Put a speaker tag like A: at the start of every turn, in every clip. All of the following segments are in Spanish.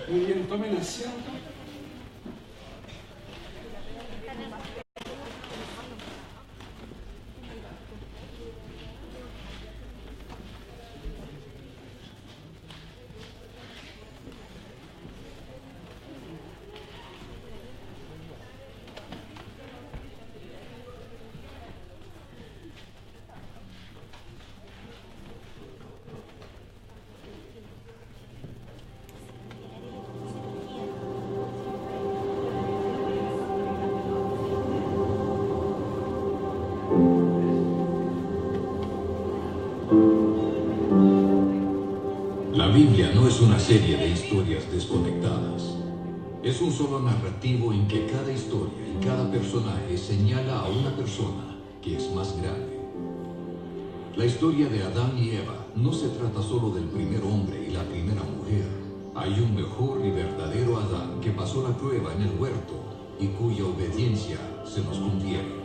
A: Muy bien, tomen asiento.
B: La Biblia no es una serie de historias desconectadas. Es un solo narrativo en que cada historia y cada personaje señala a una persona que es más grande. La historia de Adán y Eva no se trata solo del primer hombre y la primera mujer. Hay un mejor y verdadero Adán que pasó la prueba en el huerto y cuya obediencia se nos confiere.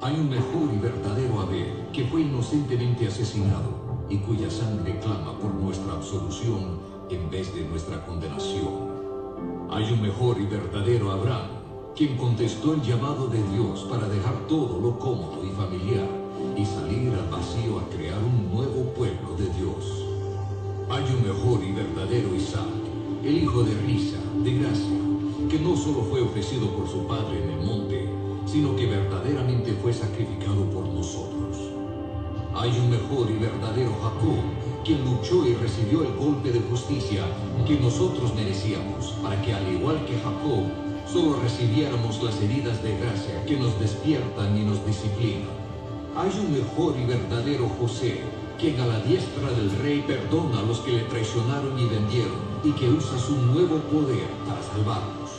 B: Hay un mejor y verdadero Abel que fue inocentemente asesinado y cuya sangre clama por nuestra absolución en vez de nuestra condenación. Hay un mejor y verdadero Abraham, quien contestó el llamado de Dios para dejar todo lo cómodo y familiar y salir al vacío a crear un nuevo pueblo de Dios. Hay un mejor y verdadero Isaac, el hijo de risa, de gracia, que no solo fue ofrecido por su padre en el monte, sino que verdaderamente fue sacrificado por nosotros. Hay un mejor y verdadero Jacob, quien luchó y recibió el golpe de justicia que nosotros merecíamos, para que al igual que Jacob, solo recibiéramos las heridas de gracia que nos despiertan y nos disciplinan. Hay un mejor y verdadero José, quien a la diestra del rey perdona a los que le traicionaron y vendieron, y que usa su nuevo poder para salvarnos.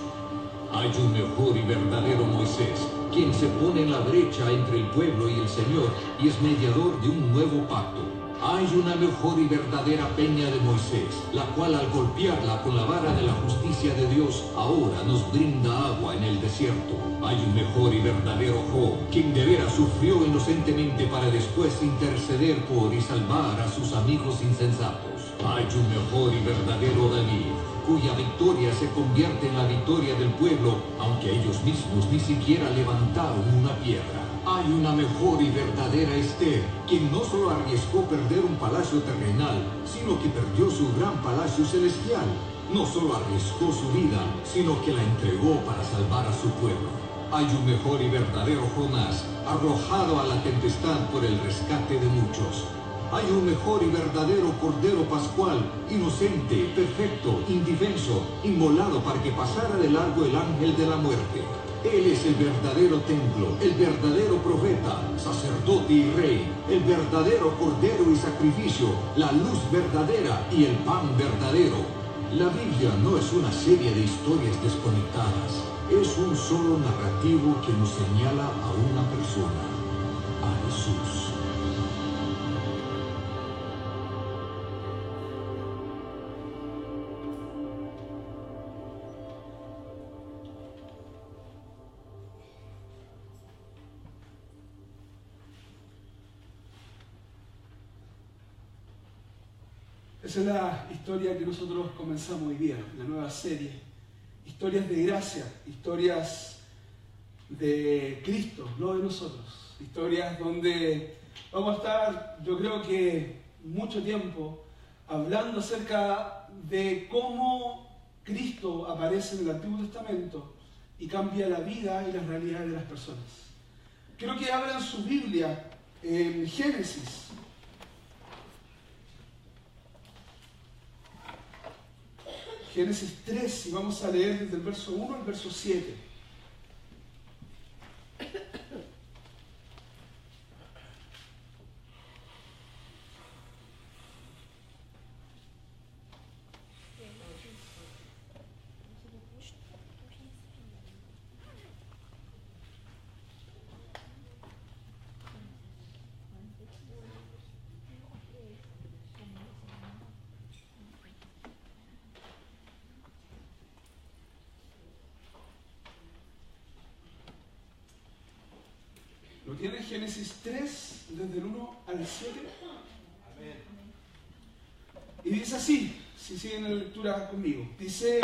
B: Hay un mejor y verdadero Moisés, quien se pone en la brecha entre el pueblo y el Señor y es mediador de un nuevo pacto. Hay una mejor y verdadera peña de Moisés, la cual al golpearla con la vara de la justicia de Dios, ahora nos brinda agua en el desierto. Hay un mejor y verdadero Job, quien de veras sufrió inocentemente para después interceder por y salvar a sus amigos insensatos. Hay un mejor y verdadero David, cuya victoria se convierte en la victoria del pueblo, aunque ellos mismos ni siquiera levantaron una piedra. Hay una mejor y verdadera Esther, quien no solo arriesgó perder un palacio terrenal, sino que perdió su gran palacio celestial. No solo arriesgó su vida, sino que la entregó para salvar a su pueblo. Hay un mejor y verdadero Jonás, arrojado a la tempestad por el rescate de muchos. Hay un mejor y verdadero Cordero Pascual, inocente, perfecto, indefenso, inmolado para que pasara de largo el ángel de la muerte. Él es el verdadero templo, el verdadero profeta, sacerdote y rey, el verdadero cordero y sacrificio, la luz verdadera y el pan verdadero. La Biblia no es una serie de historias desconectadas, es un solo narrativo que nos señala a una persona, a Jesús.
A: Esa es la historia que nosotros comenzamos hoy día, la nueva serie. Historias de gracia, historias de Cristo, no de nosotros. Historias donde vamos a estar, yo creo que mucho tiempo, hablando acerca de cómo Cristo aparece en el Antiguo Testamento y cambia la vida y las realidades de las personas. Quiero que abran su Biblia en Génesis. Génesis 3, y vamos a leer desde el verso 1 al verso 7. ¿Lo tiene Génesis 3, desde el 1 al 7? Amén. Y dice así: si siguen la lectura conmigo. Dice,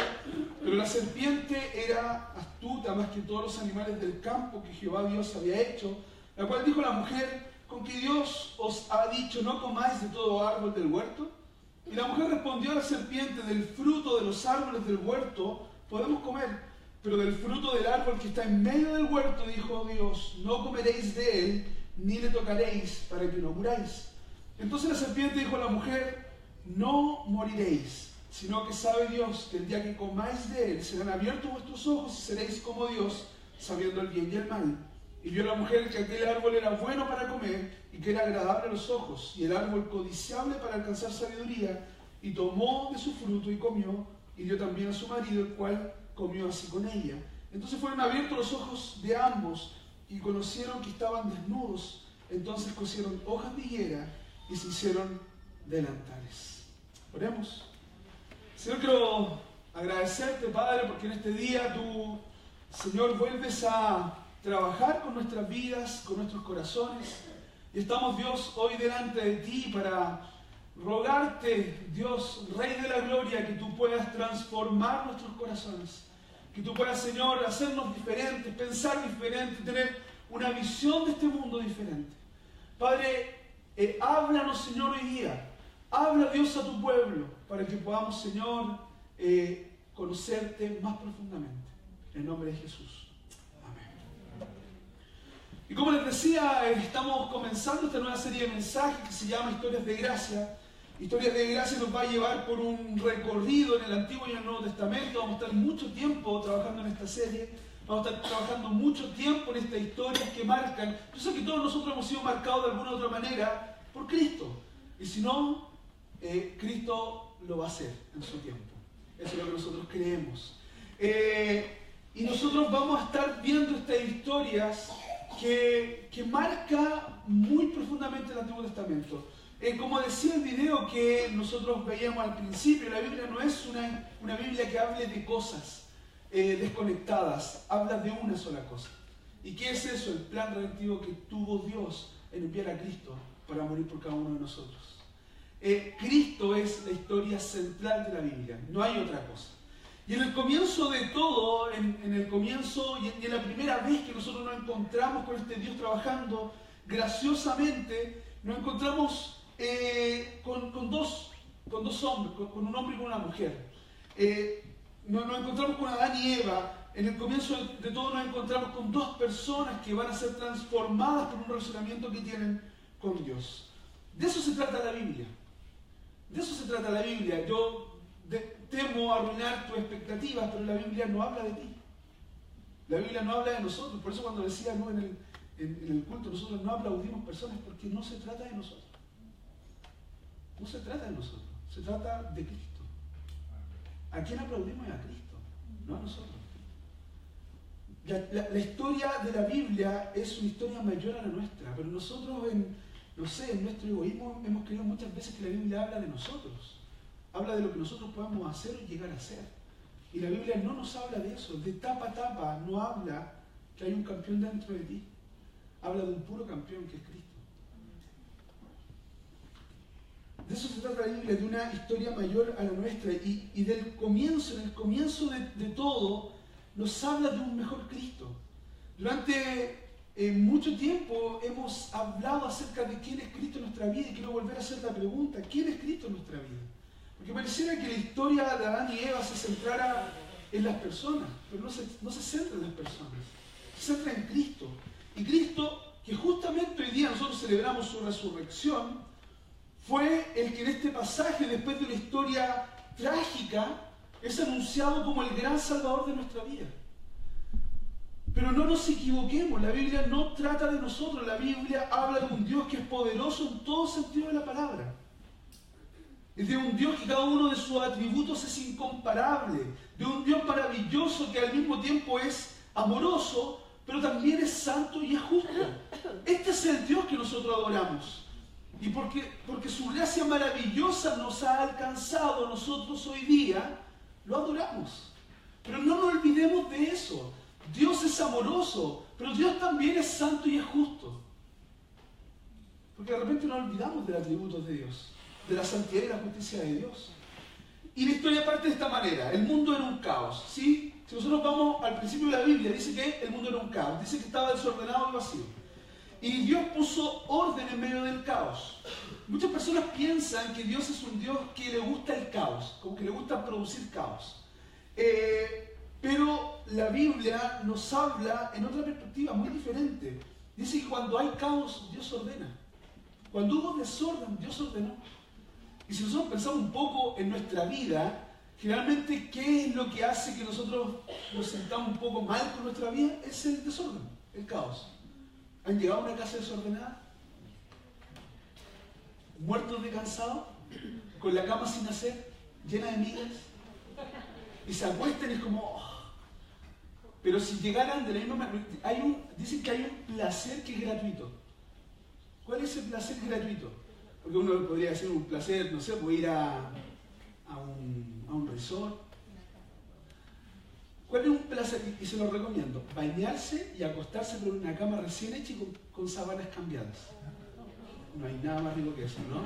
A: pero la serpiente era astuta más que todos los animales del campo que Jehová Dios había hecho, la cual dijo a la mujer, ¿con que Dios os ha dicho no comáis de todo árbol del huerto? Y la mujer respondió a la serpiente, del fruto de los árboles del huerto podemos comer, pero del fruto del árbol que está en medio del huerto, dijo Dios, no comeréis de él, ni le tocaréis para que no muráis. Entonces la serpiente dijo a la mujer, no moriréis, sino que sabe Dios que el día que comáis de él serán abiertos vuestros ojos y seréis como Dios, sabiendo el bien y el mal. Y vio la mujer que aquel árbol era bueno para comer y que era agradable a los ojos, y el árbol codiciable para alcanzar sabiduría, y tomó de su fruto y comió, y dio también a su marido, el cual comió así con ella. Entonces fueron abiertos los ojos de ambos y conocieron que estaban desnudos. Entonces cosieron hojas de higuera y se hicieron delantales. Oremos. Señor, quiero agradecerte, Padre, porque en este día tú, Señor, vuelves a trabajar con nuestras vidas, con nuestros corazones. Y estamos, Dios, hoy delante de ti para rogarte, Dios, Rey de la Gloria, que tú puedas transformar nuestros corazones. Que tú puedas, Señor, hacernos diferentes, pensar diferente, tener una visión de este mundo diferente. Padre, háblanos, Señor, hoy día. Habla, Dios, a tu pueblo, para que podamos, Señor, conocerte más profundamente. En el nombre de Jesús. Amén. Y como les decía, estamos comenzando esta nueva serie de mensajes que se llama Historias de Gracia. Historias de Gracia nos va a llevar por un recorrido en el Antiguo y en el Nuevo Testamento. Vamos a estar mucho tiempo trabajando en esta serie. Vamos a estar trabajando mucho tiempo en estas historias que marcan. Yo sé que todos nosotros hemos sido marcados de alguna u otra manera por Cristo. Y si no, Cristo lo va a hacer en su tiempo. Eso es lo que nosotros creemos. Y nosotros vamos a estar viendo estas historias que marca muy profundamente el Antiguo Testamento. Como decía el video que nosotros veíamos al principio, la Biblia no es una Biblia que hable de cosas desconectadas, habla de una sola cosa. ¿Y qué es eso? El plan redentivo que tuvo Dios en enviar a Cristo para morir por cada uno de nosotros. Cristo es la historia central de la Biblia, no hay otra cosa. Y en el comienzo de todo, en el comienzo y en la primera vez que nosotros nos encontramos con este Dios trabajando, graciosamente nos encontramos con dos hombres, con un hombre y con una mujer. Nos encontramos con Adán y Eva. En el comienzo de todo nos encontramos con dos personas que van a ser transformadas por un relacionamiento que tienen con Dios. De eso se trata la Biblia. De eso se trata la Biblia. Yo temo arruinar tus expectativas, pero la Biblia no habla de ti. La Biblia no habla de nosotros. Por eso cuando decía ¿no? en el culto, nosotros no aplaudimos personas porque no se trata de nosotros. No se trata de nosotros. Se trata de Cristo. ¿A quién aplaudimos? A Cristo, no a nosotros. La historia de la Biblia es una historia mayor a la nuestra, pero nosotros en nuestro egoísmo hemos creído muchas veces que la Biblia habla de nosotros. Habla de lo que nosotros podemos hacer o llegar a ser. Y la Biblia no nos habla de eso. De tapa a tapa no habla que hay un campeón dentro de ti. Habla de un puro campeón que es Cristo. De eso se trata la Biblia, de una historia mayor a la nuestra. Y del comienzo, en el comienzo de todo, nos habla de un mejor Cristo. Durante mucho tiempo hemos hablado acerca de quién es Cristo en nuestra vida y quiero volver a hacer la pregunta, ¿quién es Cristo en nuestra vida? Porque pareciera que la historia de Adán y Eva se centrara en las personas, pero no se centra en las personas, se centra en Cristo. Y Cristo, que justamente hoy día nosotros celebramos su resurrección, fue el que en este pasaje, después de una historia trágica, es anunciado como el gran Salvador de nuestra vida. Pero no nos equivoquemos, la Biblia no trata de nosotros, la Biblia habla de un Dios que es poderoso en todo sentido de la palabra. Es de un Dios que cada uno de sus atributos es incomparable, de un Dios maravilloso que al mismo tiempo es amoroso, pero también es santo y es justo. Este es el Dios que nosotros adoramos. Y porque su gracia maravillosa nos ha alcanzado, nosotros hoy día lo adoramos. Pero no nos olvidemos de eso. Dios es amoroso, pero Dios también es santo y es justo. Porque de repente nos olvidamos de los atributos de Dios, de la santidad y la justicia de Dios. Y la historia parte de esta manera. El mundo era un caos, ¿sí? Si nosotros vamos al principio de la Biblia, dice que el mundo era un caos. Dice que estaba desordenado y vacío. Y Dios puso orden en medio del caos. Muchas personas piensan que Dios es un Dios que le gusta el caos, como que le gusta producir caos. Pero la Biblia nos habla en otra perspectiva muy diferente. Dice que cuando hay caos, Dios ordena. Cuando hubo desorden, Dios ordenó. Y si nosotros pensamos un poco en nuestra vida, generalmente, ¿qué es lo que hace que nosotros nos sintamos un poco mal con nuestra vida? Es el desorden, el caos. ¿Han llegado a una casa desordenada? ¿Muertos de cansado? ¿Con la cama sin hacer? ¿Llena de migas? Y se acuestan y es como... oh. Pero si llegaran de la misma manera... Dicen que hay un placer que es gratuito. ¿Cuál es el placer gratuito? Porque uno podría decir un placer, no sé, puede ir a un resort. ¿Cuál es un placer? Y se lo recomiendo. Bañarse y acostarse por una cama recién hecha y con sábanas cambiadas. No hay nada más rico que eso, ¿no?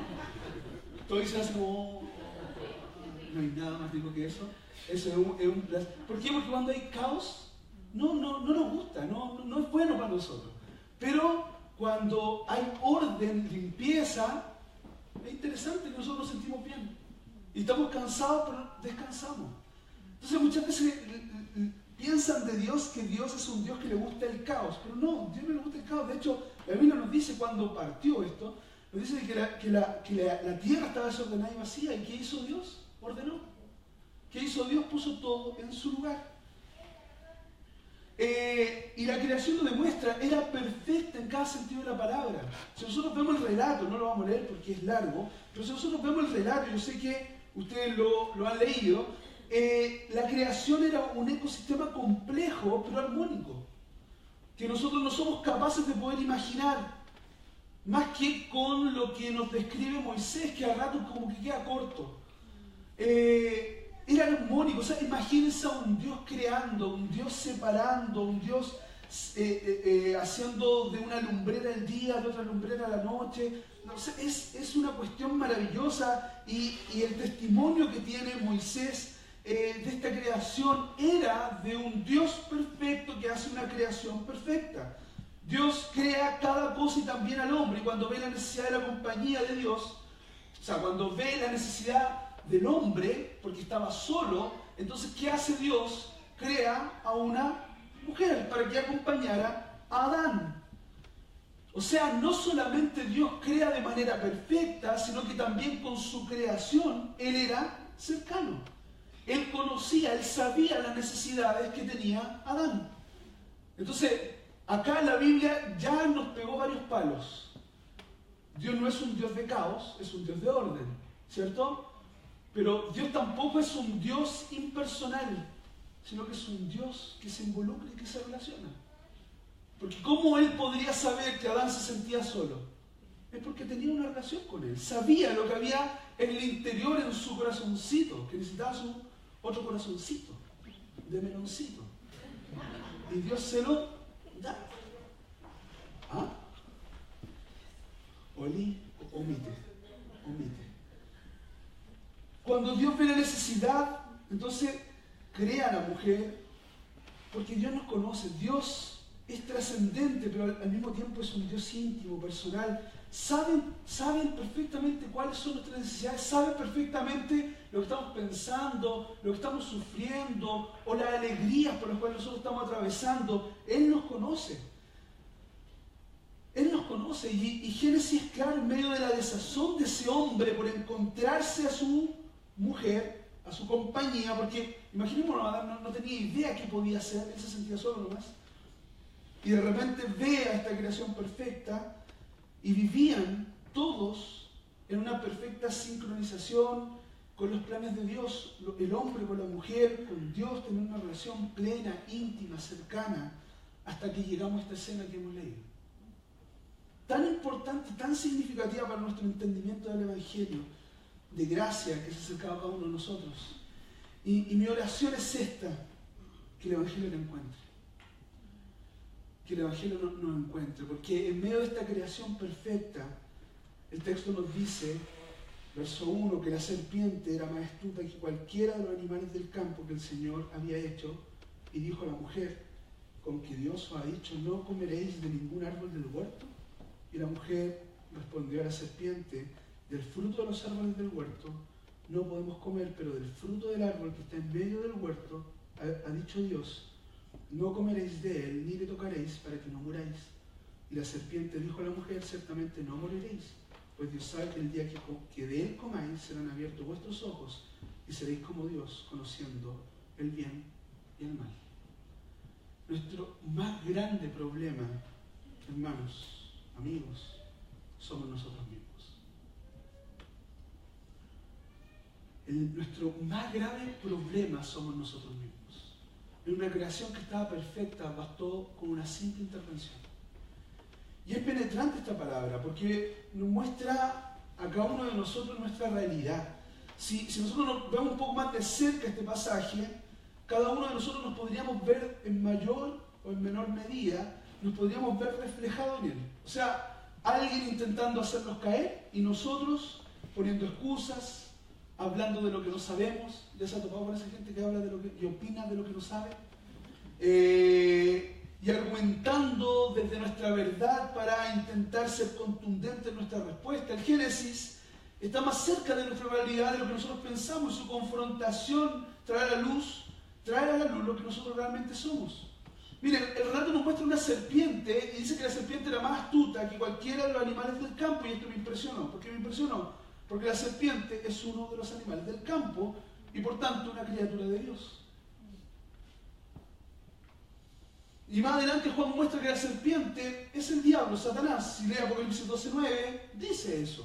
A: Todos dicen así como... no hay nada más rico que eso. Eso es un placer. ¿Por qué? Porque cuando hay caos, no nos gusta, no es bueno para nosotros. Pero cuando hay orden, limpieza, es interesante que nosotros nos sentimos bien. Y estamos cansados, pero descansamos. Entonces muchas veces piensan de Dios que Dios es un Dios que le gusta el caos. Pero no, Dios no le gusta el caos. De hecho, la Biblia nos dice cuando partió esto, nos dice que la tierra estaba desordenada y vacía. ¿Y qué hizo Dios? Ordenó. ¿Qué hizo Dios? Puso todo en su lugar. Y la creación lo demuestra, era perfecta en cada sentido de la palabra. Si nosotros vemos el relato, no lo vamos a leer porque es largo, pero si nosotros vemos el relato, yo sé que ustedes lo han leído, la creación era un ecosistema complejo pero armónico, que nosotros no somos capaces de poder imaginar, más que con lo que nos describe Moisés, que a ratos como que queda corto. Era armónico, o sea, imagínense a un Dios creando, un Dios separando, un Dios haciendo de una lumbrera el día, de otra lumbrera la noche. No sé, es una cuestión maravillosa y el testimonio que tiene Moisés de esta creación era de un Dios perfecto que hace una creación perfecta. Dios crea cada cosa y también al hombre, y cuando ve la necesidad de la compañía de Dios, o sea, cuando ve la necesidad del hombre, porque estaba solo, entonces ¿qué hace Dios? Crea a una mujer para que acompañara a Adán. O sea, no solamente Dios crea de manera perfecta, sino que también con su creación Él era cercano. Él conocía, Él sabía las necesidades que tenía Adán. Entonces, acá en la Biblia ya nos pegó varios palos. Dios no es un Dios de caos, es un Dios de orden, ¿cierto? Pero Dios tampoco es un Dios impersonal, sino que es un Dios que se involucra y que se relaciona. Porque ¿cómo Él podría saber que Adán se sentía solo? Es porque tenía una relación con Él. Sabía lo que había en el interior, en su corazoncito, que necesitaba su otro corazoncito, de meloncito. Y Dios se lo da. ¿Ah? Omite. Cuando Dios ve la necesidad, entonces crea a la mujer, porque Dios nos conoce. Dios es trascendente, pero al mismo tiempo es un Dios íntimo, personal. Saben perfectamente cuáles son nuestras necesidades, saben perfectamente lo que estamos pensando, lo que estamos sufriendo, o las alegrías por las cuales nosotros estamos atravesando. Él nos conoce. Él nos conoce y Génesis es claro en medio de la desazón de ese hombre por encontrarse a su mujer, a su compañía, porque imaginémonos, Adán no tenía idea qué podía hacer, él se sentía solo nomás, y de repente ve a esta creación perfecta y vivían todos en una perfecta sincronización con los planes de Dios, el hombre con la mujer, con Dios, tener una relación plena, íntima, cercana, hasta que llegamos a esta escena que hemos leído. Tan importante, tan significativa para nuestro entendimiento del Evangelio, de gracia que se acerca a cada uno de nosotros. Y mi oración es esta, que el Evangelio lo encuentre. Que el Evangelio nos encuentre, porque en medio de esta creación perfecta, el texto nos dice Verso 1, que la serpiente era más astuta que cualquiera de los animales del campo que el Señor había hecho, y dijo a la mujer, ¿con que Dios os ha dicho, no comeréis de ningún árbol del huerto? Y la mujer respondió a la serpiente, del fruto de los árboles del huerto no podemos comer, pero del fruto del árbol que está en medio del huerto, ha dicho Dios, no comeréis de él, ni le tocaréis, para que no muráis. Y la serpiente dijo a la mujer, ciertamente no moriréis, pues Dios sabe que el día que de él comáis serán abiertos vuestros ojos y seréis como Dios, conociendo el bien y el mal. Nuestro más grande problema, hermanos, amigos, somos nosotros mismos. Nuestro más grave problema somos nosotros mismos. En una creación que estaba perfecta, bastó con una simple intervención. Y es penetrante esta palabra, porque nos muestra a cada uno de nosotros nuestra realidad. Si nosotros nos vemos un poco más de cerca este pasaje, cada uno de nosotros nos podríamos ver en mayor o en menor medida, nos podríamos ver reflejados en él. O sea, alguien intentando hacernos caer y nosotros poniendo excusas, hablando de lo que no sabemos. ¿Ya se ha topado con esa gente que habla de lo que y opina de lo que no sabe? Y argumentando desde nuestra verdad para intentar ser contundente en nuestra respuesta. El Génesis está más cerca de nuestra realidad de lo que nosotros pensamos, y su confrontación trae a la luz lo que nosotros realmente somos. Miren, el relato nos muestra una serpiente y dice que la serpiente era más astuta que cualquiera de los animales del campo, y esto me impresionó. ¿Por qué me impresionó? Porque la serpiente es uno de los animales del campo y por tanto una criatura de Dios. Y más adelante Juan muestra que la serpiente es el diablo, Satanás. Si lee Apocalipsis 12:9, dice eso.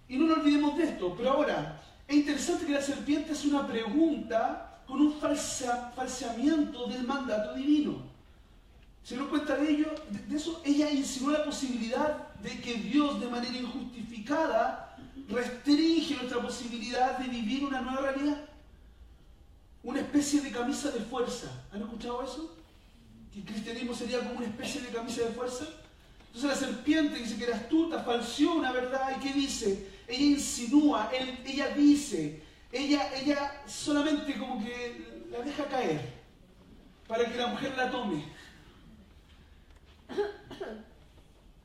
A: Y no nos olvidemos de esto. Pero ahora, es interesante que la serpiente hace una pregunta con un falseamiento del mandato divino. ¿Se dan cuenta de ello? De eso ella insinuó la posibilidad de que Dios, de manera injustificada, restringe nuestra posibilidad de vivir una nueva realidad. Una especie de camisa de fuerza. ¿Han escuchado eso? Que el cristianismo sería como una especie de camisa de fuerza. Entonces la serpiente dice que era astuta, falseó una verdad. ¿Y qué dice? Ella insinúa, ella dice, ella solamente como que la deja caer para que la mujer la tome.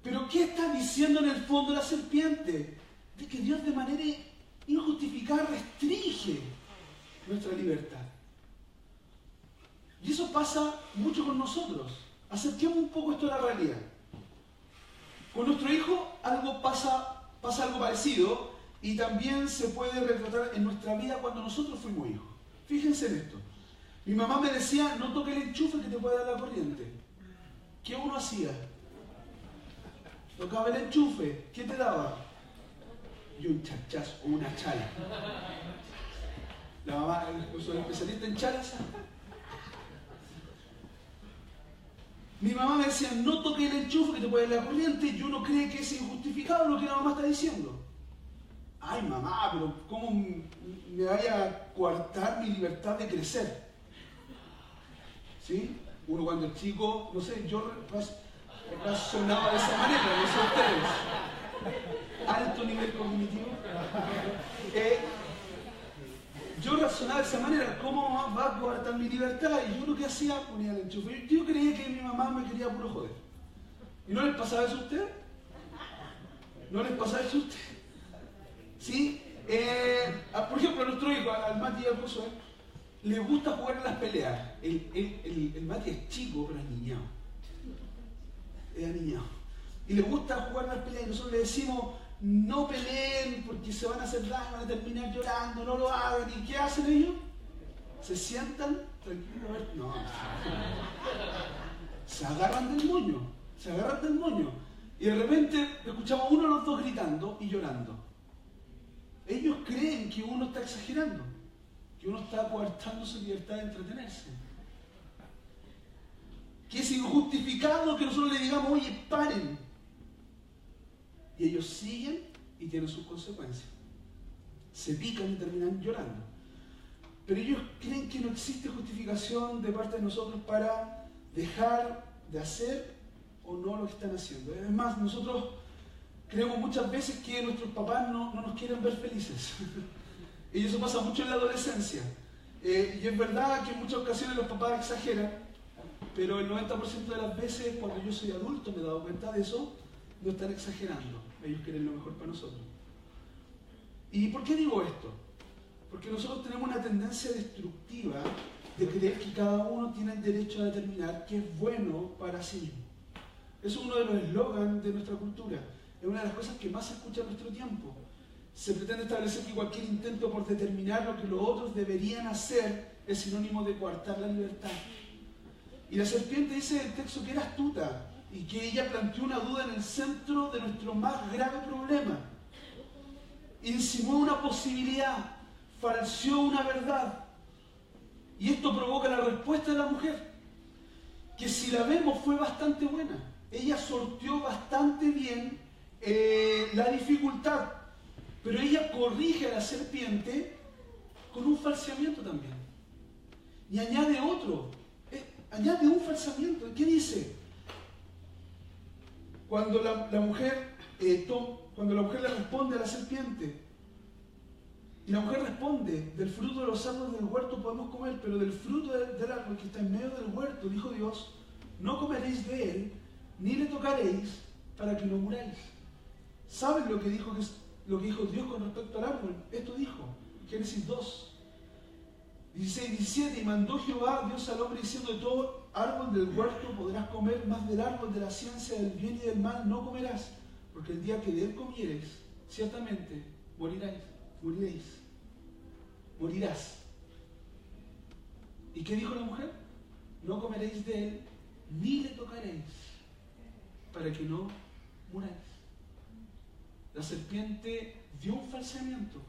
A: Pero ¿qué está diciendo en el fondo la serpiente? De que Dios de manera injustificada restringe nuestra libertad. Y eso pasa mucho con nosotros. Acerquemos un poco esto a la realidad. Con nuestro hijo pasa algo parecido, y también se puede retratar en nuestra vida cuando nosotros fuimos hijos. Fíjense en esto. Mi mamá me decía, no toque el enchufe que te puede dar la corriente. ¿Qué uno hacía? Tocaba el enchufe. ¿Qué te daba? Y un chachazo o una chala. La mamá, el especialista en chalas. Mi mamá me decía, no toque el enchufe que te puede dar la corriente, y uno cree que es injustificado lo que la mamá está diciendo. Ay, mamá, pero ¿cómo me vaya a coartar mi libertad de crecer? ¿Sí? Uno cuando es chico, no sé, yo razonaba de esa manera, no sé ustedes. Alto nivel cognitivo. Yo razonaba de esa manera, ¿cómo va a coartar mi libertad? Y yo lo que hacía, ponía el enchufe. Yo creía que mi mamá me quería puro joder. ¿Y no les pasaba eso a ustedes? ¿No les pasaba eso a ustedes? ¿Sí? Por ejemplo, a nuestro hijo, al Mati y al Josué, le gusta jugar en las peleas. El Mati es chico, pero es niñado. Es aniñado. Y le gusta jugar en las peleas, y nosotros le decimos, no peleen porque se van a hacer daño, van a terminar llorando, no lo hagan. ¿Y qué hacen ellos? Se sientan tranquilos a ver. No. Se agarran del moño. Y de repente escuchamos a uno de los dos gritando y llorando. Ellos creen que uno está exagerando, que uno está coartando su libertad de entretenerse. Que es injustificado que nosotros le digamos, oye, paren. Y ellos siguen y tienen sus consecuencias. Se pican y terminan llorando. Pero ellos creen que no existe justificación de parte de nosotros para dejar de hacer o no lo que están haciendo. Es más, nosotros Creemos muchas veces que nuestros papás no nos quieren ver felices. Y eso pasa mucho en la adolescencia. Y es verdad que en muchas ocasiones los papás exageran, pero el 90% de las veces, cuando yo soy adulto, me he dado cuenta de eso, no están exagerando. Ellos quieren lo mejor para nosotros. ¿Y por qué digo esto? Porque nosotros tenemos una tendencia destructiva de creer que cada uno tiene el derecho a determinar qué es bueno para sí mismo. Eso es uno de los eslogans de nuestra cultura. Es una de las cosas que más se escucha en nuestro tiempo. Se pretende establecer que cualquier intento por determinar lo que los otros deberían hacer es sinónimo de coartar la libertad. Y la serpiente dice en el texto que era astuta y que ella planteó una duda en el centro de nuestro más grave problema. Insinuó una posibilidad, falseó una verdad. Y esto provoca la respuesta de la mujer, que si la vemos fue bastante buena. Ella sorteó bastante bien la dificultad, pero ella corrige a la serpiente con un falseamiento también. Y añade otro, añade un falseamiento. ¿Qué dice? Cuando la mujer le responde a la serpiente, y la mujer responde, del fruto de los árboles del huerto podemos comer, pero del fruto del árbol que está en medio del huerto, dijo Dios, no comeréis de él, ni le tocaréis, para que no muráis. ¿Saben lo que dijo Dios con respecto al árbol? Esto dijo, Génesis 2, 16 y 17, y mandó Jehová Dios al hombre diciendo, de todo árbol del huerto podrás comer, más del árbol de la ciencia del bien y del mal no comerás, porque el día que de él comieres, ciertamente morirás. ¿Y qué dijo la mujer? No comeréis de él, ni le tocaréis, para que no muráis. La serpiente dio un falseamiento.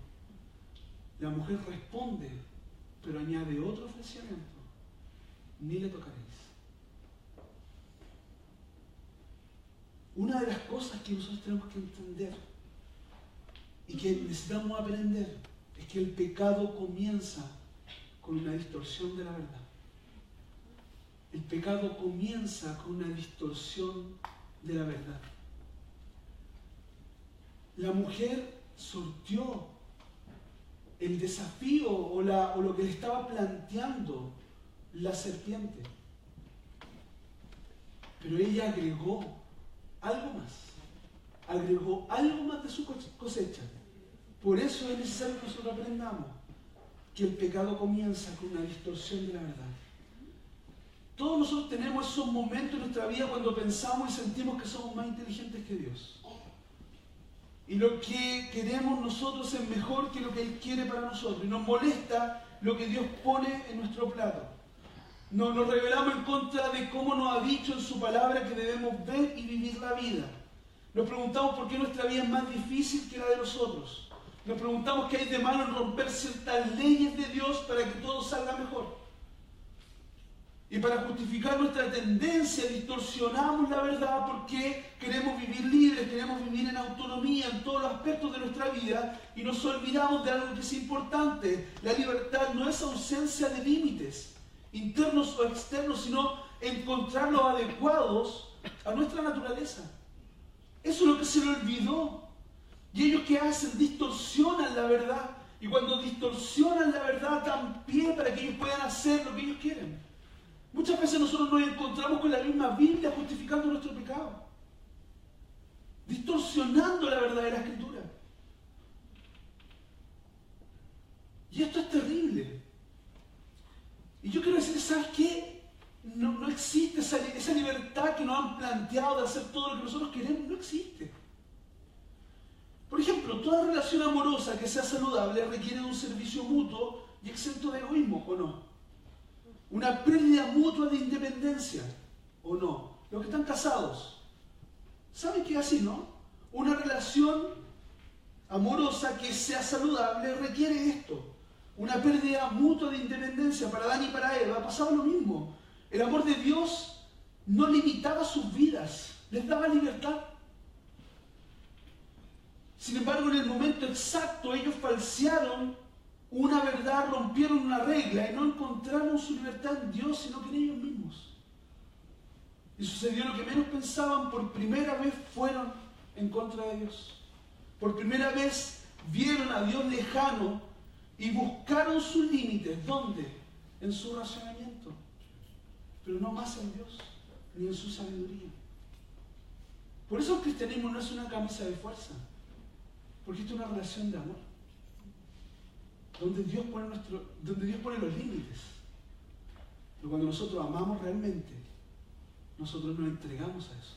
A: La mujer responde, pero añade otro falseamiento. Ni le tocaréis. Una de las cosas que nosotros tenemos que entender y que necesitamos aprender es que el pecado comienza con una distorsión de la verdad. El pecado comienza con una distorsión de la verdad. La mujer sorteó el desafío o lo que le estaba planteando la serpiente. Pero ella agregó algo más de su cosecha. Por eso es necesario que nosotros aprendamos que el pecado comienza con una distorsión de la verdad. Todos nosotros tenemos esos momentos en nuestra vida cuando pensamos y sentimos que somos más inteligentes que Dios. Y lo que queremos nosotros es mejor que lo que Él quiere para nosotros. Y nos molesta lo que Dios pone en nuestro plato. Nos rebelamos en contra de cómo nos ha dicho en su palabra que debemos ver y vivir la vida. Nos preguntamos por qué nuestra vida es más difícil que la de los otros. Nos preguntamos qué hay de malo en romper ciertas leyes de Dios para que todo salga mejor. Y para justificar nuestra tendencia, distorsionamos la verdad porque queremos vivir libres, queremos vivir en autonomía en todos los aspectos de nuestra vida y nos olvidamos de algo que es importante. La libertad no es ausencia de límites internos o externos, sino encontrar los adecuados a nuestra naturaleza. Eso es lo que se le olvidó. Y ellos, ¿qué hacen? Distorsionan la verdad. Y cuando distorsionan la verdad, dan pie para que ellos puedan hacer lo que ellos quieren. Muchas veces nosotros nos encontramos con la misma Biblia justificando nuestro pecado, distorsionando la verdadera Escritura. Y esto es terrible. Y yo quiero decir, ¿sabes qué? No existe esa libertad que nos han planteado de hacer todo lo que nosotros queremos, no existe. Por ejemplo, toda relación amorosa que sea saludable requiere de un servicio mutuo y exento de egoísmo, ¿o no? Una pérdida mutua de independencia, ¿o no? Los que están casados, ¿saben que es así, no? Una relación amorosa que sea saludable requiere esto, una pérdida mutua de independencia. Para Adán y para Eva pasaba lo mismo. El amor de Dios no limitaba sus vidas, les daba libertad. Sin embargo, en el momento exacto ellos falsearon una verdad, rompieron una regla y no encontraron su libertad en Dios, sino que en ellos mismos. Y sucedió lo que menos pensaban, por primera vez fueron en contra de Dios. Por primera vez vieron a Dios lejano y buscaron sus límites. ¿Dónde? En su razonamiento. Pero no más en Dios, ni en su sabiduría. Por eso el cristianismo no es una camisa de fuerza, porque esto es una relación de amor, donde Dios pone los límites. Pero cuando nosotros amamos realmente, nosotros nos entregamos a eso.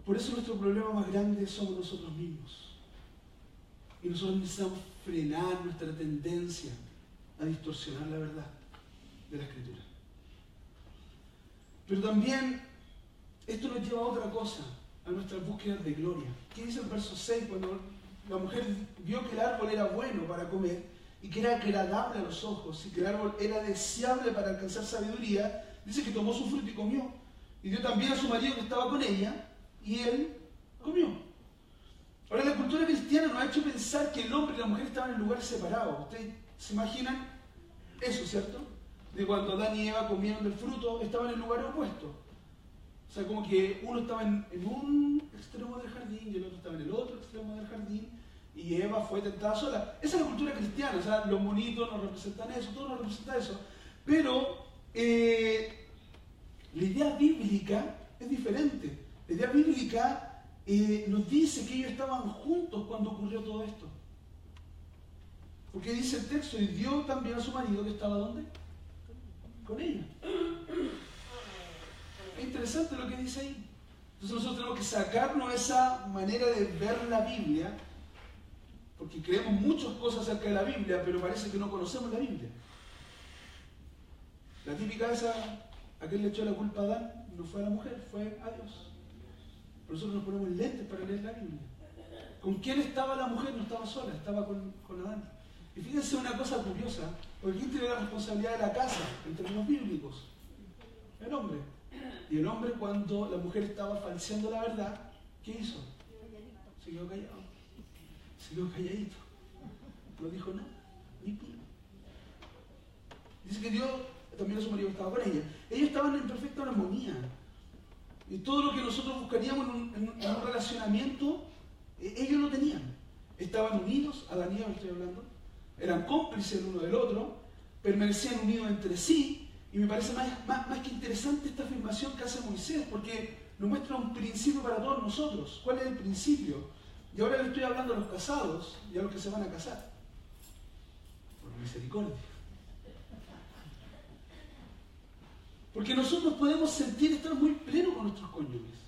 A: Por eso nuestro problema más grande somos nosotros mismos. Y nosotros necesitamos frenar nuestra tendencia a distorsionar la verdad de la Escritura. Pero también esto nos lleva a otra cosa, a nuestras búsquedas de gloria. ¿Qué dice el verso 6? Cuando la mujer vio que el árbol era bueno para comer y que era agradable a los ojos y que el árbol era deseable para alcanzar sabiduría, dice que tomó su fruto y comió. Y dio también a su marido que estaba con ella y él comió. Ahora, la cultura cristiana nos ha hecho pensar que el hombre y la mujer estaban en lugares separados. ¿Ustedes se imaginan eso, cierto? De cuando Adán y Eva comieron del fruto, estaban en lugares opuestos. O sea, como que uno estaba en un extremo del jardín y el otro estaba en el otro extremo del jardín y Eva fue tentada sola. Esa es la cultura cristiana, o sea, los monitos nos representan eso, todo nos representa eso. Pero la idea bíblica es diferente. La idea bíblica nos dice que ellos estaban juntos cuando ocurrió todo esto. Porque dice el texto, y dio también a su marido que estaba ¿dónde? Con ella. Es interesante lo que dice ahí. Entonces nosotros tenemos que sacarnos esa manera de ver la Biblia, porque creemos muchas cosas acerca de la Biblia, pero parece que no conocemos la Biblia. La típica esa, ¿a quién le echó la culpa a Adán? No fue a la mujer, fue a Dios. Por nosotros nos ponemos lentes para leer la Biblia. ¿Con quién estaba la mujer? No estaba sola, estaba con Adán. Y fíjense una cosa curiosa, porque ¿quién tiene la responsabilidad de la casa en términos bíblicos? El hombre. Y el hombre, cuando la mujer estaba falseando la verdad, ¿qué hizo? Se quedó callado. Se quedó calladito. No dijo nada, ni pío. Dice que Dios también a su marido estaba con ella. Ellos estaban en perfecta armonía. Y todo lo que nosotros buscaríamos en un relacionamiento, ellos lo tenían. Estaban unidos, Adán y Eva estoy hablando, eran cómplices el uno del otro, permanecían unidos entre sí. Y me parece más que interesante esta afirmación que hace Moisés, porque nos muestra un principio para todos nosotros. ¿Cuál es el principio? Y ahora le estoy hablando a los casados y a los que se van a casar. Por misericordia. Porque nosotros podemos sentir estar muy plenos con nuestros cónyuges.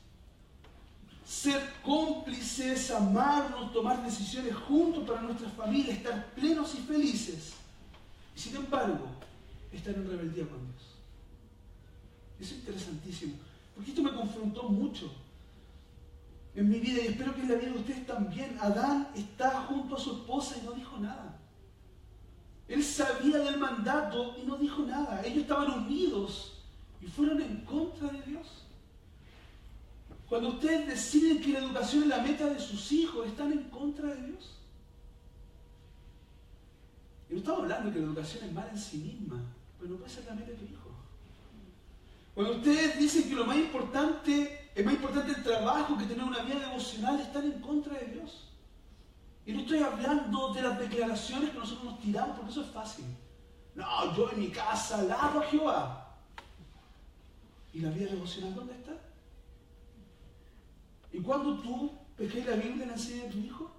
A: Ser cómplices, amarnos, tomar decisiones juntos para nuestras familias, estar plenos y felices. Y sin embargo, estar en rebeldía con Dios. Eso es interesantísimo, porque esto me confrontó mucho en mi vida y espero que en la vida de ustedes también. Adán está junto a su esposa y no dijo nada. Él sabía del mandato y no dijo nada. Ellos estaban unidos y fueron en contra de Dios. Cuando ustedes deciden que la educación es la meta de sus hijos, están en contra de Dios. Y no estamos hablando de que la educación es mala en sí misma, pero no puede ser la meta de tu hijo. Cuando ustedes dicen que lo más importante, es más importante el trabajo que tener una vida devocional, están en contra de Dios. Y no estoy hablando de las declaraciones que nosotros nos tiramos, porque eso es fácil. No, yo en mi casa alabo a Jehová. ¿Y la vida devocional dónde está? ¿Y cuando tú pescas la Biblia y la enseñas a tu hijo?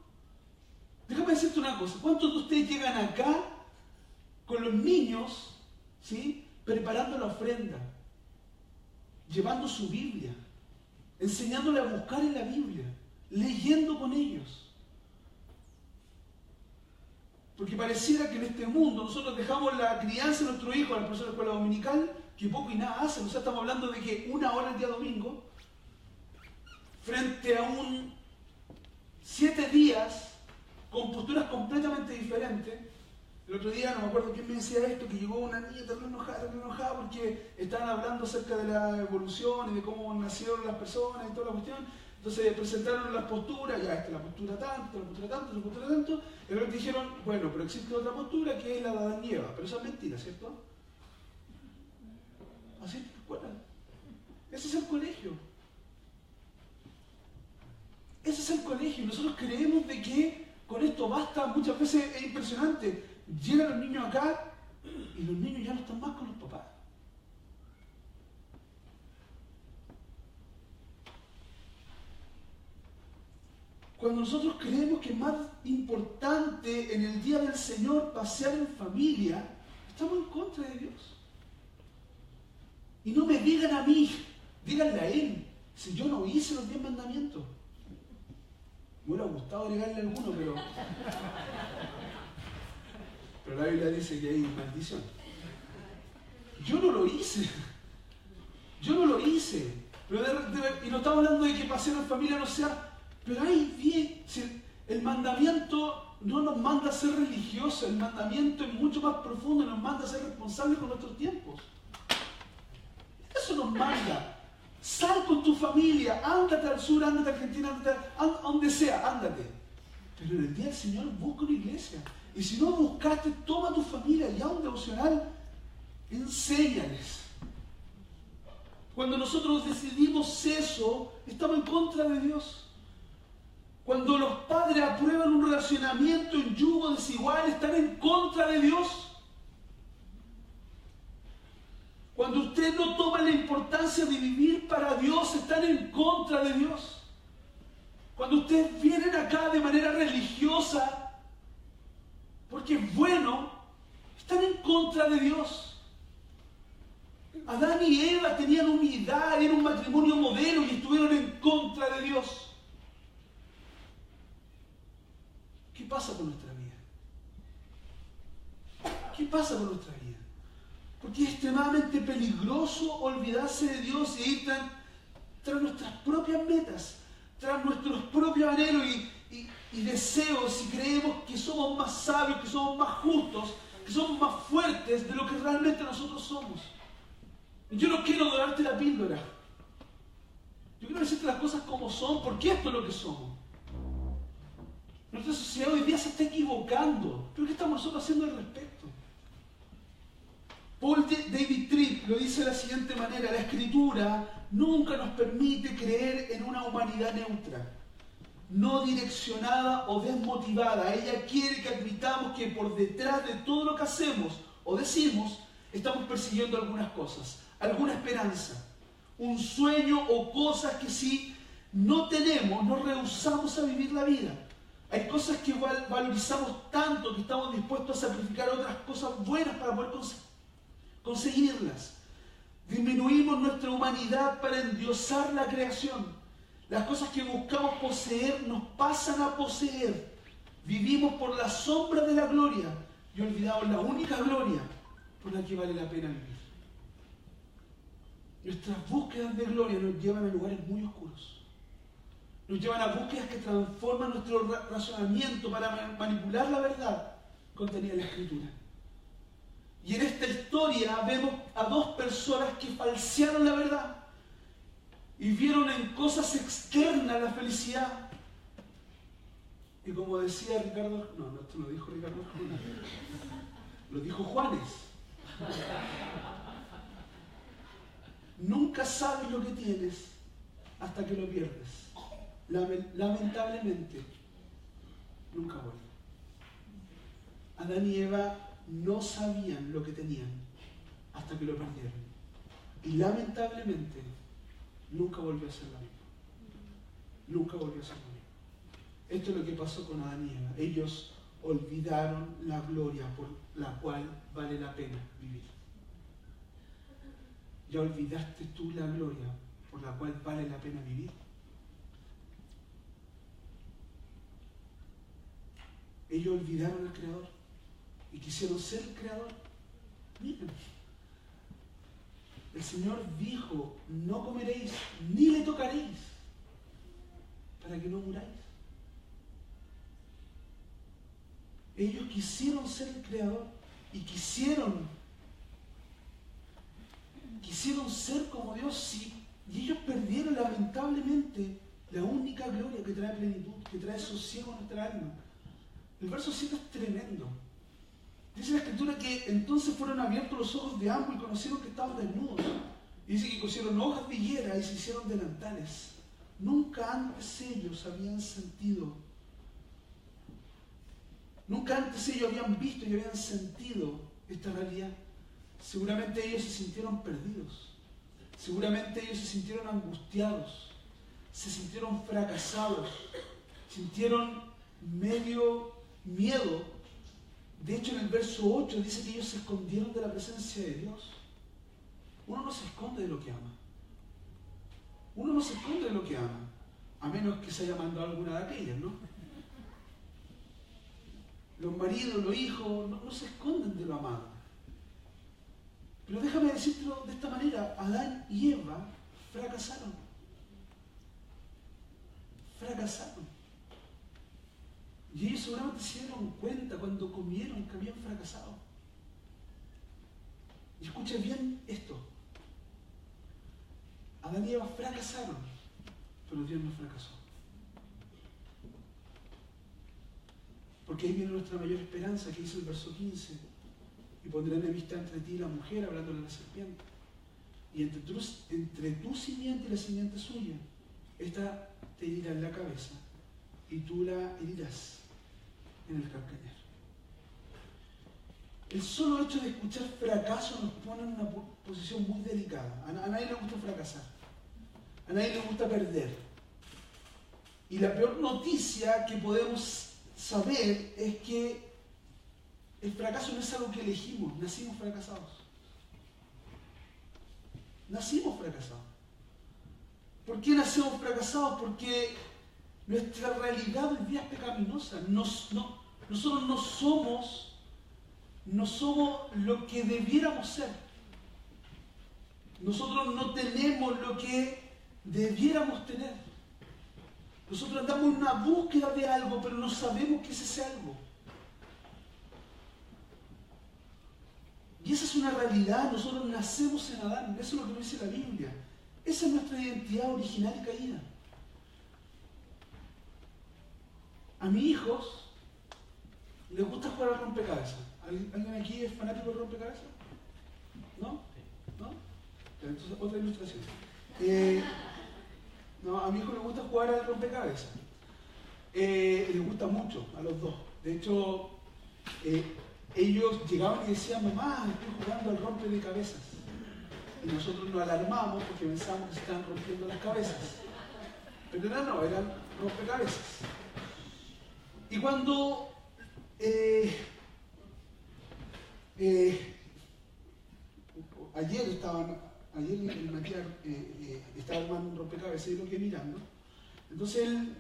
A: Déjame decirte una cosa. ¿Cuántos de ustedes llegan acá con los niños, ¿sí?, preparando la ofrenda, llevando su Biblia, enseñándole a buscar en la Biblia, leyendo con ellos? Porque pareciera que en este mundo nosotros dejamos la crianza de nuestro hijo a la profesora de escuela dominical, que poco y nada hacen. O sea, estamos hablando de que 1 hora el día domingo, frente a 7 días, con posturas completamente diferentes. El otro día, no me acuerdo quién me decía esto, que llegó una niña tan enojada porque estaban hablando acerca de la evolución y de cómo nacieron las personas y toda la cuestión. Entonces presentaron las posturas, ya, esta es la postura tanto, la postura tanto, la postura tanto, y luego dijeron, bueno, pero existe otra postura que es la de Adán y Eva, pero eso es mentira, ¿cierto? Así es la escuela. Ese es el colegio. Ese es el colegio. Nosotros creemos de que con esto basta. Muchas veces es impresionante. Llegan los niños acá y los niños ya no están más con los papás. Cuando nosotros creemos que es más importante en el día del Señor pasear en familia, estamos en contra de Dios. Y no me digan a mí, díganle a Él, si yo no hice los 10 mandamientos. Me hubiera gustado agregarle alguno, pero la Biblia dice que hay maldición. Yo no lo hice. Yo no lo hice. Y no estamos hablando de que pasear en familia no sea... Pero hay 10. Si el mandamiento no nos manda a ser religiosos, el mandamiento es mucho más profundo, nos manda a ser responsables con nuestros tiempos. Eso nos manda. Sal con tu familia, ándate al sur, ándate a Argentina, ándate a donde sea, ándate. Pero en el día del Señor busca una iglesia. Y si no buscaste, toma a tu familia y a un devocional, enséñales. Cuando nosotros decidimos eso, estamos en contra de Dios. Cuando los padres aprueban un relacionamiento en yugo desigual, están en contra de Dios. Cuando usted no toma la importancia de vivir para Dios, están en contra de Dios. Cuando ustedes vienen acá de manera religiosa, porque es bueno, están en contra de Dios. Adán y Eva tenían unidad, era un matrimonio modelo y estuvieron en contra de Dios. ¿Qué pasa con nuestra vida? ¿Qué pasa con nuestra vida? Porque es extremadamente peligroso olvidarse de Dios e ir tras nuestras propias metas, tras nuestros propios anhelos y deseos, y creemos que somos más sabios, que somos más justos, que somos más fuertes de lo que realmente nosotros somos. Yo no quiero dorarte la píldora. Yo quiero decirte las cosas como son, porque esto es lo que somos. Nuestra sociedad hoy día se está equivocando. ¿Pero qué estamos nosotros haciendo al respecto? Paul David Tripp lo dice de la siguiente manera: la Escritura nunca nos permite creer en una humanidad neutra, no direccionada o desmotivada. Ella quiere que admitamos que por detrás de todo lo que hacemos o decimos, estamos persiguiendo algunas cosas, alguna esperanza, un sueño o cosas que si no tenemos, nos rehusamos a vivir la vida. Hay cosas que valorizamos tanto que estamos dispuestos a sacrificar otras cosas buenas para poder conseguirlas. Disminuimos nuestra humanidad para endiosar la creación. Las cosas que buscamos poseer nos pasan a poseer. Vivimos por la sombra de la gloria y olvidamos la única gloria por la que vale la pena vivir. Nuestras búsquedas de gloria nos llevan a lugares muy oscuros. Nos llevan a búsquedas que transforman nuestro razonamiento para manipular la verdad contenida en la Escritura. Y en esta historia vemos a dos personas que falsearon la verdad y vieron en cosas externas la felicidad. Y como decía Ricardo, no, esto lo dijo Ricardo, lo dijo Juanes. Nunca sabes lo que tienes hasta que lo pierdes. Lamentablemente, nunca vuelve. Adán y Eva no sabían lo que tenían hasta que lo perdieron. Y lamentablemente, nunca volvió a ser lo mismo. Nunca volvió a ser lo mismo. Esto es lo que pasó con Adán y Eva. Ellos olvidaron la gloria por la cual vale la pena vivir. ¿Ya olvidaste tú la gloria por la cual vale la pena vivir? Ellos olvidaron al Creador y quisieron ser el Creador. Miren, el Señor dijo: no comeréis ni le tocaréis para que no muráis. Ellos quisieron ser el Creador y quisieron ser como Dios, y ellos perdieron lamentablemente la única gloria que trae plenitud, que trae sosiego a nuestra alma. El verso 7 es tremendo. Dice la Escritura que entonces fueron abiertos los ojos de ambos y conocieron que estaban desnudos. Y dice que cosieron hojas de higuera y se hicieron delantales. Nunca antes ellos habían sentido, nunca antes ellos habían visto y habían sentido esta realidad. Seguramente ellos se sintieron perdidos. Seguramente ellos se sintieron angustiados. Se sintieron fracasados. Sintieron medio miedo. De hecho, en el verso 8 dice que ellos se escondieron de la presencia de Dios. Uno no se esconde de lo que ama. Uno no se esconde de lo que ama, a menos que se haya mandado alguna de aquellas, ¿no? Los maridos, los hijos, no se esconden de lo amado. Pero déjame decírtelo de esta manera, Adán y Eva fracasaron. Fracasaron. Y ellos seguramente se dieron cuenta cuando comieron que habían fracasado. Y escucha bien esto. Adán y Eva fracasaron, pero Dios no fracasó. Porque ahí viene nuestra mayor esperanza, que dice el verso 15. Y pondré enemistad entre ti y la mujer, hablándole a la serpiente. Y entre tu simiente y la simiente suya, esta te herirá en la cabeza, y tú la herirás en el calcañar. El solo hecho de escuchar fracaso nos pone en una posición muy delicada. A nadie le gusta fracasar. A nadie le gusta perder. Y la peor noticia que podemos saber es que el fracaso no es algo que elegimos. Nacimos fracasados. Nacimos fracasados. ¿Por qué nacemos fracasados? Porque nuestra realidad hoy día es pecaminosa. Nosotros no somos lo que debiéramos ser. Nosotros no tenemos lo que debiéramos tener. Nosotros andamos en una búsqueda de algo, pero no sabemos qué es ese algo. Y esa es una realidad. Nosotros nacemos en Adán. Eso es lo que nos dice la Biblia. Esa es nuestra identidad original y caída. A mis hijos les gusta jugar al rompecabezas. ¿Alguien aquí es fanático del rompecabezas? ¿No? ¿No? Entonces, otra ilustración. No, a mi hijo le gusta jugar al rompecabezas. Les gusta mucho a los dos. De hecho, ellos llegaban y decían, mamá, estoy jugando al rompecabezas. Y nosotros nos alarmamos porque pensábamos que se estaban rompiendo las cabezas. Pero no, eran rompecabezas. Y cuando ayer el Matías estaba armando un rompecabezas y lo quedé mirando. Entonces él,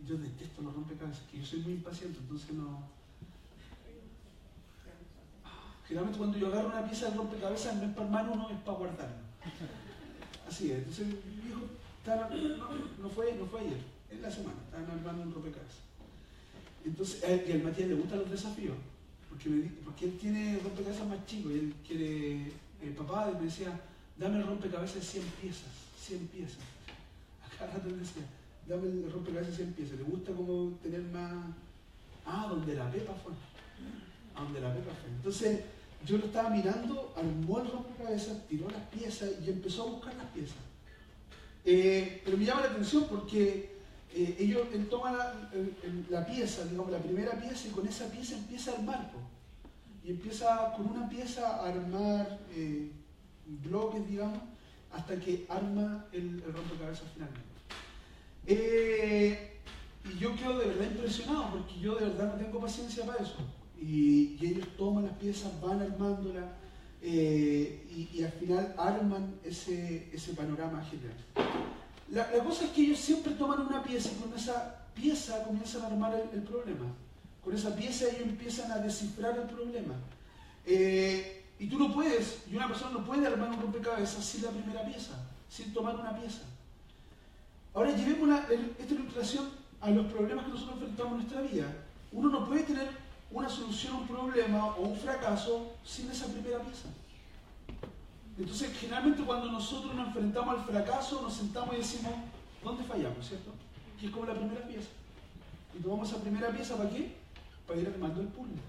A: yo detesto los rompecabezas, que yo soy muy impaciente, entonces no. Generalmente cuando yo agarro una pieza de rompecabezas no es para armar uno, es para guardarlo. Así es. Entonces mi hijo no fue ayer, en la semana, estaban armando un rompecabezas. Entonces, y al Matías le gustan los desafíos, porque él tiene rompecabezas más chicos y él quiere, el papá me decía, dame el rompecabezas de 100 piezas, 100 piezas. A cada rato le decía, dame el rompecabezas de 100 piezas, le gusta como tener más, donde la Pepa fue, donde la Pepa fue. Entonces, yo lo estaba mirando, armó el rompecabezas, tiró las piezas y empezó a buscar las piezas. Pero me llama la atención porque él toma la pieza, digamos, la primera pieza, y con esa pieza empieza a armar. Y empieza con una pieza a armar bloques, digamos, hasta que arma el rompecabezas finalmente. Y yo quedo de verdad impresionado, porque yo de verdad no tengo paciencia para eso. Y ellos toman las piezas, van armándolas, y al final arman ese panorama general. La cosa es que ellos siempre toman una pieza y con esa pieza comienzan a armar el problema. Con esa pieza ellos empiezan a descifrar el problema. Y tú no puedes, y una persona no puede armar un rompecabezas sin la primera pieza, sin tomar una pieza. Ahora llevemos esta ilustración a los problemas que nosotros enfrentamos en nuestra vida. Uno no puede tener una solución a un problema o un fracaso sin esa primera pieza. Entonces, generalmente cuando nosotros nos enfrentamos al fracaso, nos sentamos y decimos, ¿dónde fallamos? ¿Cierto? Que es como la primera pieza. Y tomamos esa primera pieza, ¿para qué? Para ir armando el puzzle.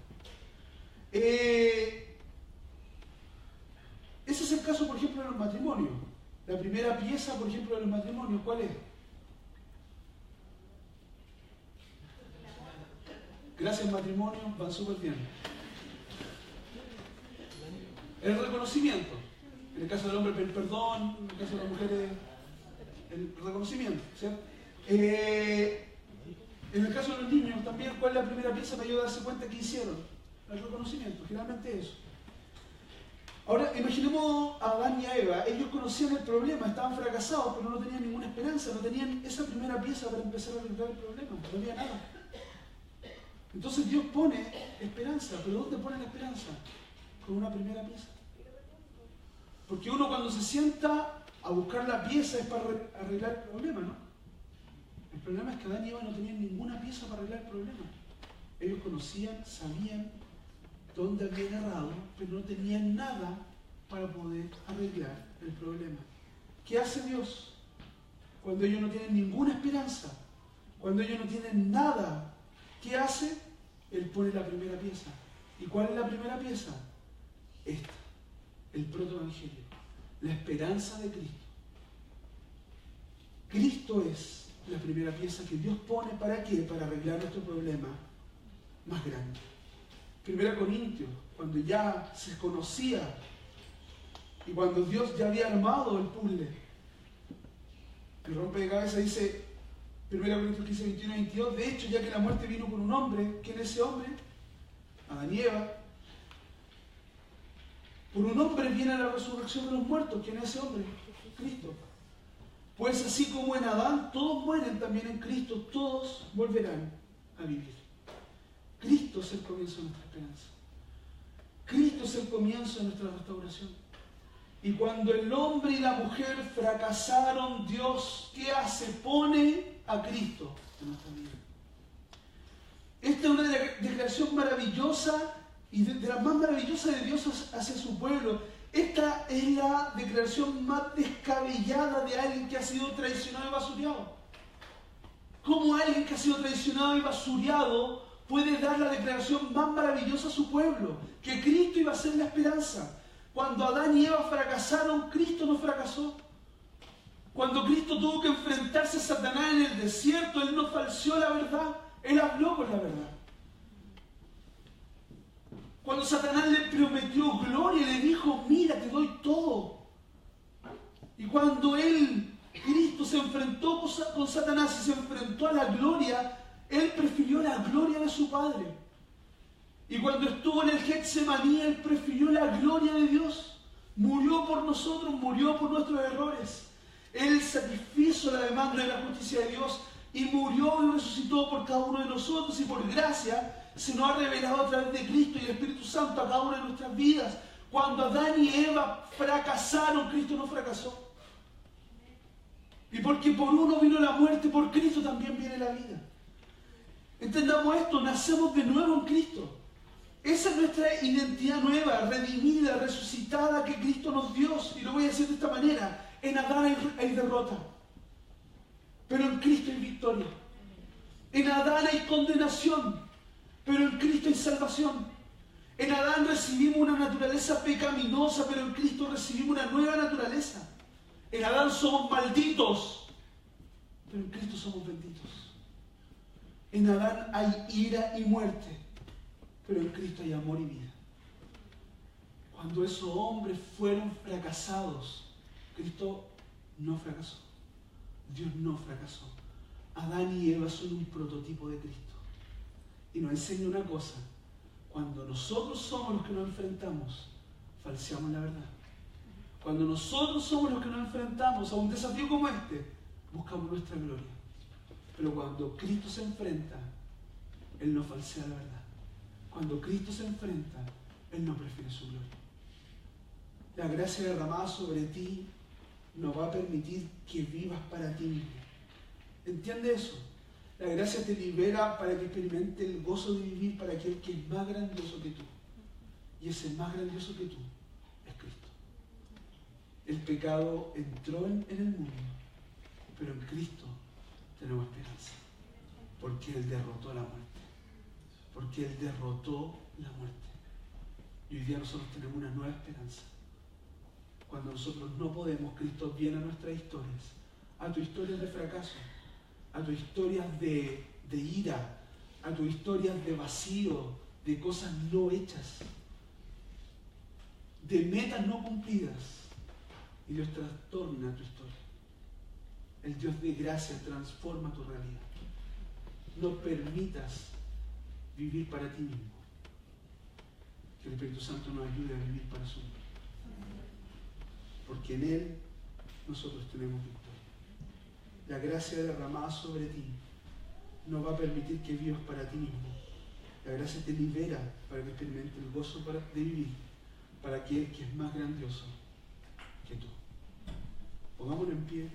A: Ese es el caso, por ejemplo, ejemplo, en los matrimonios. La primera pieza, por ejemplo, de los matrimonios, ¿cuál es? Gracias, matrimonio, van súper bien. El reconocimiento. En el caso del hombre, el perdón. En el caso de las mujeres, el reconocimiento, ¿cierto? En el caso de los niños también, ¿cuál es la primera pieza para ayudar a darse cuenta que hicieron? El reconocimiento, generalmente eso. Ahora, imaginemos a Adán y a Eva. Ellos conocían el problema, estaban fracasados, pero no tenían ninguna esperanza, no tenían esa primera pieza para empezar a arreglar el problema, no había nada. Entonces Dios pone esperanza, pero ¿dónde pone la esperanza? Con una primera pieza. Porque uno cuando se sienta a buscar la pieza es para arreglar el problema, ¿no? El problema es que Adán y Eva no tenían ninguna pieza para arreglar el problema. Ellos conocían, sabían dónde habían errado, pero no tenían nada para poder arreglar el problema. ¿Qué hace Dios? Cuando ellos no tienen ninguna esperanza, cuando ellos no tienen nada, ¿qué hace? Él pone la primera pieza. ¿Y cuál es la primera pieza? Esta, el protoevangelio, la esperanza de Cristo. Cristo es la primera pieza que Dios pone, ¿para qué? Para arreglar nuestro problema más grande. 1 Corintios, cuando ya se conocía y cuando Dios ya había armado el puzzle, el rompecabezas dice 1 Corintios 15, 21 y 22, de hecho, ya que la muerte vino por un hombre, ¿quién es ese hombre? Adán y Eva. Por un hombre viene la resurrección de los muertos, ¿quién es ese hombre? Cristo. Pues así como en Adán todos mueren, también en Cristo todos volverán a vivir. Cristo es el comienzo de nuestra esperanza. Cristo es el comienzo de nuestra restauración. Y cuando el hombre y la mujer fracasaron, Dios, ¿qué hace? Pone a Cristo en nuestra vida. Esta es una declaración maravillosa y de las más maravillosas de Dios hacia su pueblo. Esta es la declaración más descabellada de alguien que ha sido traicionado y basureado. ¿Cómo alguien que ha sido traicionado y basureado puede dar la declaración más maravillosa a su pueblo? Que Cristo iba a ser la esperanza. Cuando Adán y Eva fracasaron, Cristo no fracasó. Cuando Cristo tuvo que enfrentarse a Satanás en el desierto, Él no falseó la verdad, Él habló con la verdad. Cuando Satanás le prometió gloria, le dijo, mira, te doy todo. Y cuando Cristo se enfrentó con Satanás y se enfrentó a la gloria, Él prefirió la gloria de su Padre. Y cuando estuvo en el Getsemaní, Él prefirió la gloria de Dios. Murió por nosotros, murió por nuestros errores. Él satisfizo la demanda de la justicia de Dios y murió y resucitó por cada uno de nosotros, y por gracia se nos ha revelado a través de Cristo y el Espíritu Santo a cada una de nuestras vidas. Cuando Adán y Eva fracasaron, Cristo no fracasó. Y porque por uno vino la muerte, por Cristo también viene la vida. Entendamos esto, nacemos de nuevo en Cristo. Esa es nuestra identidad nueva, redimida, resucitada que Cristo nos dio. Y lo voy a decir de esta manera. En Adán hay derrota, pero en Cristo hay victoria. En Adán hay condenación, pero en Cristo hay salvación. En Adán recibimos una naturaleza pecaminosa, pero en Cristo recibimos una nueva naturaleza. En Adán somos malditos, pero en Cristo somos benditos. En Adán hay ira y muerte, pero en Cristo hay amor y vida. Cuando esos hombres fueron fracasados, Cristo no fracasó. Dios no fracasó. Adán y Eva son un prototipo de Cristo. Y nos enseña una cosa. Cuando nosotros somos los que nos enfrentamos, falseamos la verdad. Cuando nosotros somos los que nos enfrentamos a un desafío como este, buscamos nuestra gloria. Pero cuando Cristo se enfrenta, Él no falsea la verdad. Cuando Cristo se enfrenta, Él no prefiere su gloria. La gracia derramada sobre ti no va a permitir que vivas para ti mismo. ¿Entiende eso? La gracia te libera para que experimente el gozo de vivir para aquel que es más grandioso que tú. Y ese más grandioso que tú es Cristo. El pecado entró en el mundo, pero en Cristo tenemos esperanza. Porque Él derrotó la muerte. Porque Él derrotó la muerte. Y hoy día nosotros tenemos una nueva esperanza. Cuando nosotros no podemos, Cristo viene a nuestras historias, a tus historias de fracaso, a tus historias de ira, a tus historias de vacío, de cosas no hechas, de metas no cumplidas, y Dios trastorna tu historia. El Dios de gracia transforma tu realidad. No permitas vivir para ti mismo. Que el Espíritu Santo nos ayude a vivir para su nombre. Porque en Él nosotros tenemos victoria. La gracia derramada sobre ti no va a permitir que vivas para ti mismo. La gracia te libera para que experimentes el gozo de vivir para aquel que es más grandioso que tú. Pongámonos en pie.